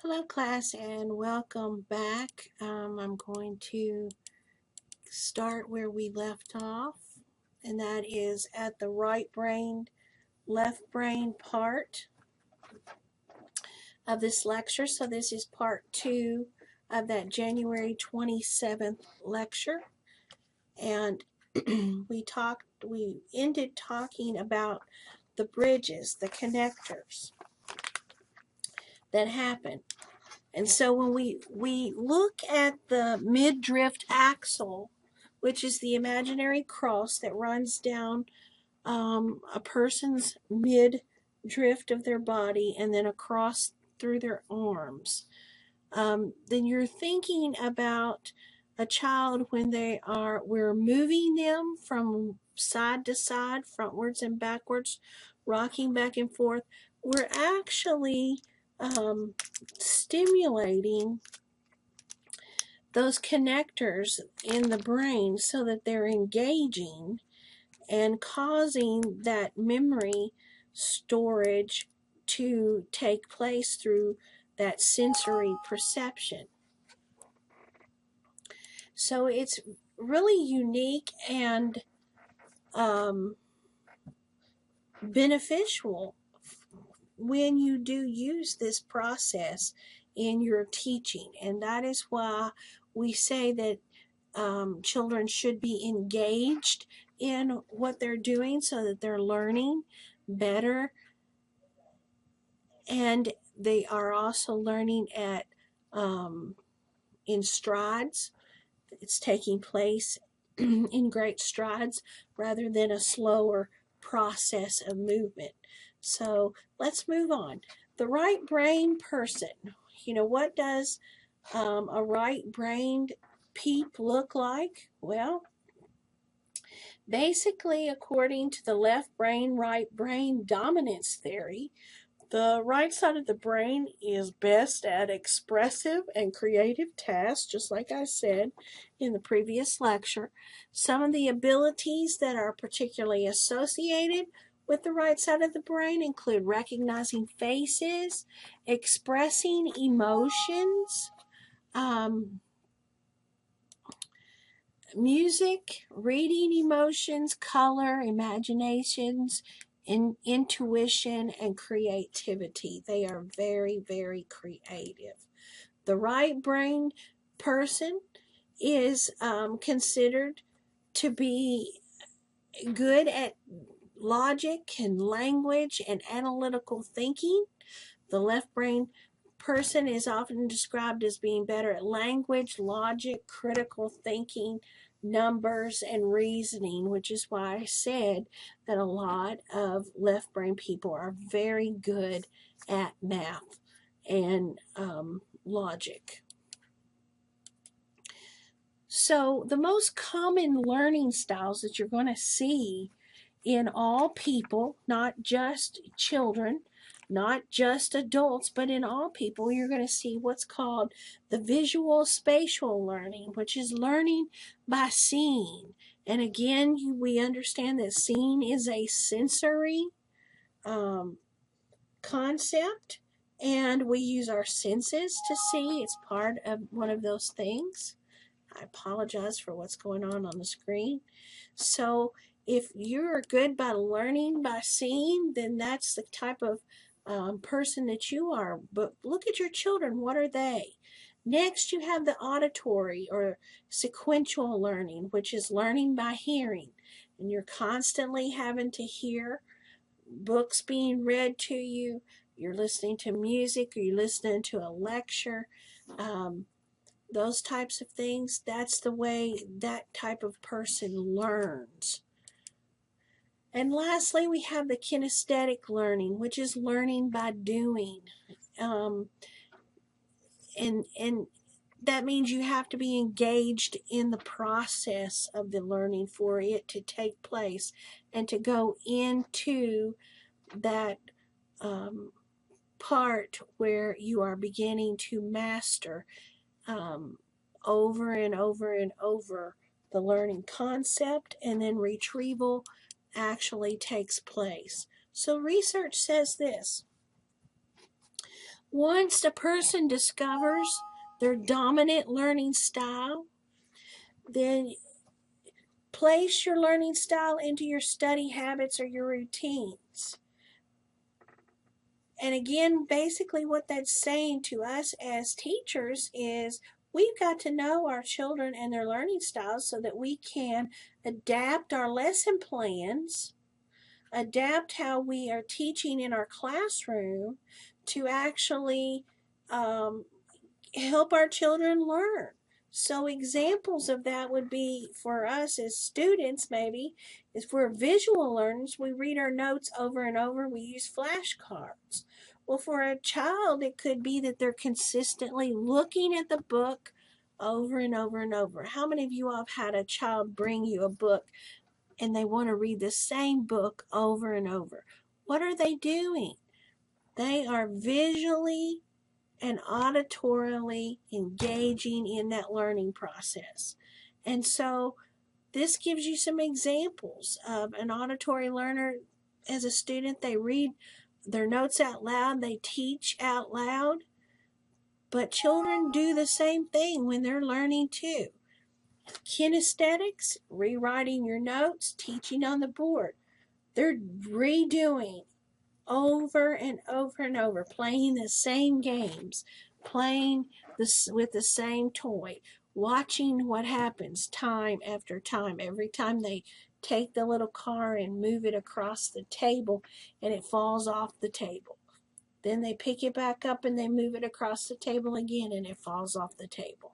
Hello class and welcome back. I'm going to start where we left off, and that is at the right brain, left brain part of this lecture. So this is part 2 of that January 27th lecture, and we ended talking about the bridges, the connectors that happen. And so when we look at the midriff axle, which is the imaginary cross that runs down a person's midriff of their body and then across through their arms, then you're thinking about a child when we're moving them from side to side, frontwards and backwards, rocking back and forth. We're actually stimulating those connectors in the brain so that they're engaging and causing that memory storage to take place through that sensory perception. So it's really unique and beneficial when you do use this process in your teaching, and that is why we say that children should be engaged in what they're doing so that they're learning better, and they are also learning at in strides. It's taking place in great strides rather than a slower process of movement. So let's move on. The right-brained person. What does a right-brained peep look like? Well, basically, according to the left brain, right brain dominance theory, the right side of the brain is best at expressive and creative tasks, just like I said in the previous lecture. Some of the abilities that are particularly associated with the right side of the brain include recognizing faces, expressing emotions, music, reading emotions, color, imaginations, intuition, and creativity. They are very, very creative. The right brain person is considered to be good at logic and language and analytical thinking. The left brain person is often described as being better at language, logic, critical thinking, numbers, and reasoning, which is why I said that a lot of left brain people are very good at math and logic. So the most common learning styles that you're going to see in all people, not just children, not just adults, but in all people, you're going to see what's called the visual spatial learning, which is learning by seeing. And again, we understand that seeing is a sensory concept, and we use our senses to see. It's part of one of those things. I apologize for what's going on the screen. So if you're good by learning by seeing, then that's the type of person that you are. But look at your children. What are they? Next, you have the auditory or sequential learning, which is learning by hearing. And you're constantly having to hear books being read to you. You're listening to music, or you're listening to a lecture. Those types of things, that's the way that type of person learns. And lastly, we have the kinesthetic learning, which is learning by doing. And that means you have to be engaged in the process of the learning for it to take place and to go into that part where you are beginning to master over and over and over the learning concept, and then retrieval actually takes place. So research says this: Once a person discovers their dominant learning style, then place your learning style into your study habits or your routines. And again, basically what that's saying to us as teachers is we've got to know our children and their learning styles so that we can adapt our lesson plans, adapt how we are teaching in our classroom to actually help our children learn. So examples of that would be for us as students, maybe, if we're visual learners, we read our notes over and over, we use flashcards. Well, for a child, it could be that they're consistently looking at the book over and over and over. How many of you all have had a child bring you a book and they want to read the same book over and over? What are they doing? They are visually and auditorily engaging in that learning process. And so this gives you some examples of an auditory learner. As a student, they read their notes out loud, they teach out loud, but children do the same thing when they're learning too. Kinesthetics, rewriting your notes, teaching on the board. They're redoing over and over and over, playing the same games, playing this with the same toy, watching what happens time after time. Every time they take the little car and move it across the table and it falls off the table. Then they pick it back up and they move it across the table again and it falls off the table.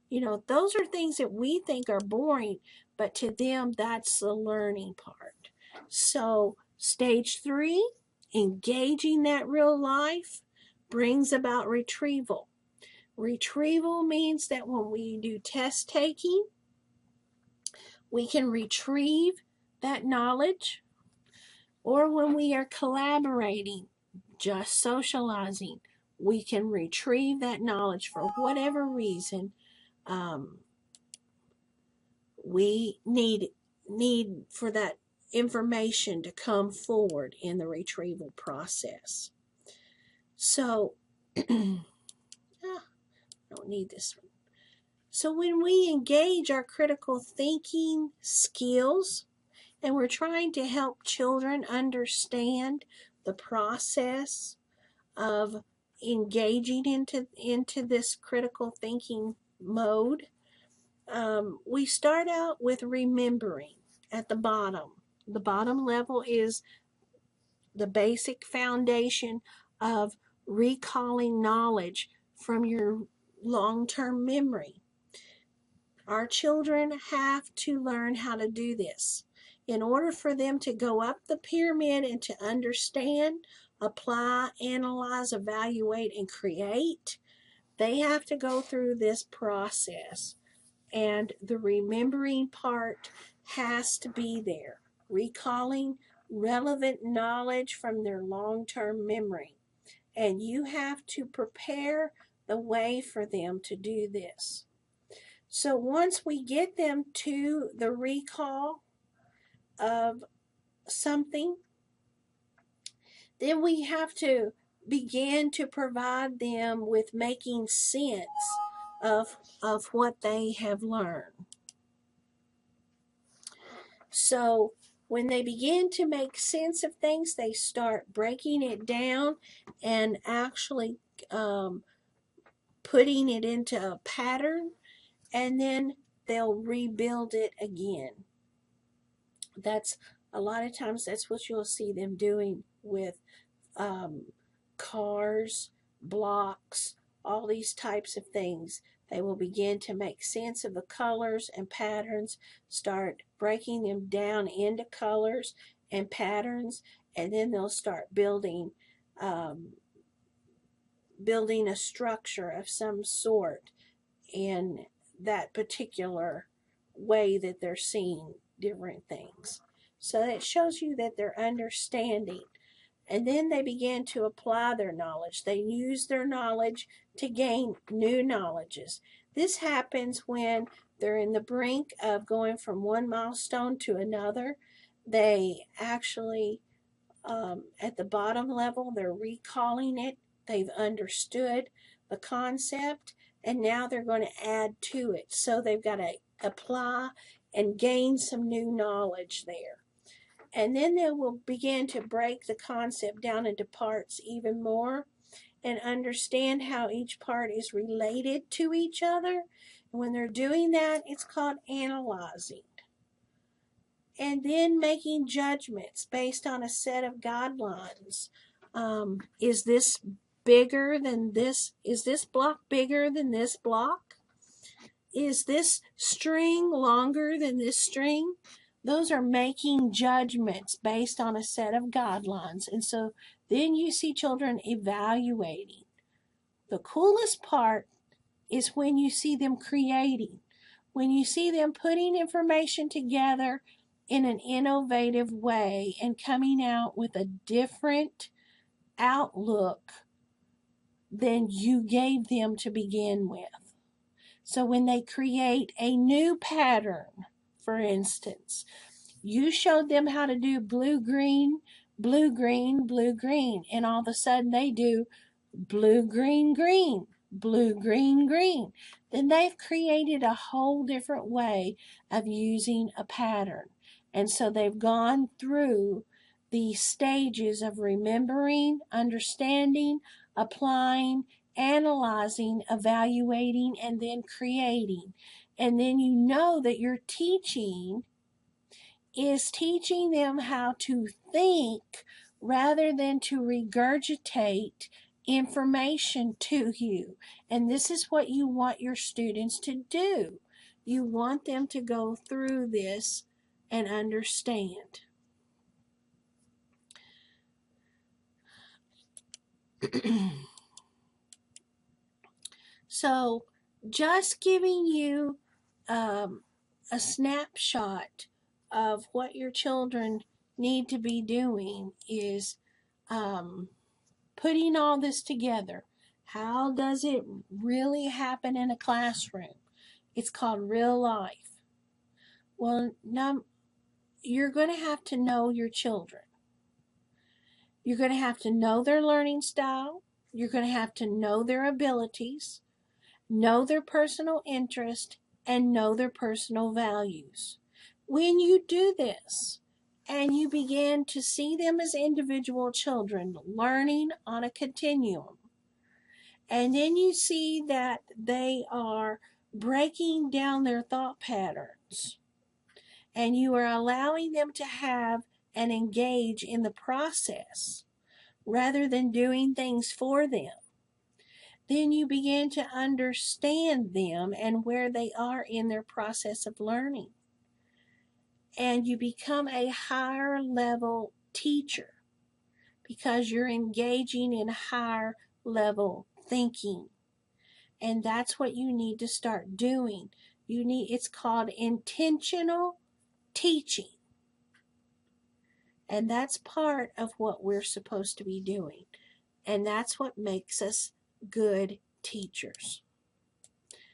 You know, those are things that we think are boring, but to them, that's the learning part. So, stage 3, engaging that real life, brings about retrieval. Retrieval means that when we do test taking, we can retrieve that knowledge, or when we are collaborating, just socializing, we can retrieve that knowledge for whatever reason we need for that information to come forward in the retrieval process. So, I don't need this one. So when we engage our critical thinking skills and we're trying to help children understand the process of engaging into this critical thinking mode, we start out with remembering at the bottom. The bottom level is the basic foundation of recalling knowledge from your long-term memory. Our children have to learn how to do this. In order for them to go up the pyramid and to understand, apply, analyze, evaluate, and create, they have to go through this process. And the remembering part has to be there, recalling relevant knowledge from their long-term memory. And you have to prepare the way for them to do this. So once we get them to the recall of something, then we have to begin to provide them with making sense of what they have learned. So when they begin to make sense of things, they start breaking it down and actually putting it into a pattern, and then they'll rebuild it again. That's a lot of times that's what you'll see them doing with cars, blocks, all these types of things. They will begin to make sense of the colors and patterns, start breaking them down into colors and patterns, and then they'll start building a structure of some sort in that particular way that they're seeing different things. So that shows you that they're understanding. And then they begin to apply their knowledge. They use their knowledge to gain new knowledges. This happens when they're in the brink of going from one milestone to another. They actually, at the bottom level, they're recalling it They've understood the concept, and now they're going to add to it. So they've got to apply and gain some new knowledge there. And then they will begin to break the concept down into parts even more and understand how each part is related to each other. And when they're doing that, it's called analyzing. And then making judgments based on a set of guidelines. Is this bigger than this? Is this block bigger than this block? Is this string longer than this string? Those are making judgments based on a set of guidelines. And so then you see children evaluating. The coolest part is when you see them creating, when you see them putting information together in an innovative way and coming out with a different outlook than you gave them to begin with. So when they create a new pattern, for instance, you showed them how to do blue, green, blue, green, blue, green, and all of a sudden they do blue, green, green, blue, green, green. Then they've created a whole different way of using a pattern. And so they've gone through the stages of remembering, understanding, applying, analyzing, evaluating, and then creating. And then you know that your teaching is teaching them how to think rather than to regurgitate information to you. And this is what you want your students to do. You want them to go through this and understand. So just giving you a snapshot of what your children need to be doing is putting all this together. How does it really happen in a classroom? It's called real life. Well, now you're going to have to know your children. You're going to have to know their learning style. You're going to have to know their abilities, know their personal interest, and know their personal values. When you do this, and you begin to see them as individual children learning on a continuum, and then you see that they are breaking down their thought patterns, and you are allowing them to have and engage in the process rather than doing things for them, then you begin to understand them and where they are in their process of learning. And you become a higher level teacher because you're engaging in higher level thinking. And that's what you need to start doing. It's called intentional teaching. And that's part of what we're supposed to be doing. And that's what makes us good teachers.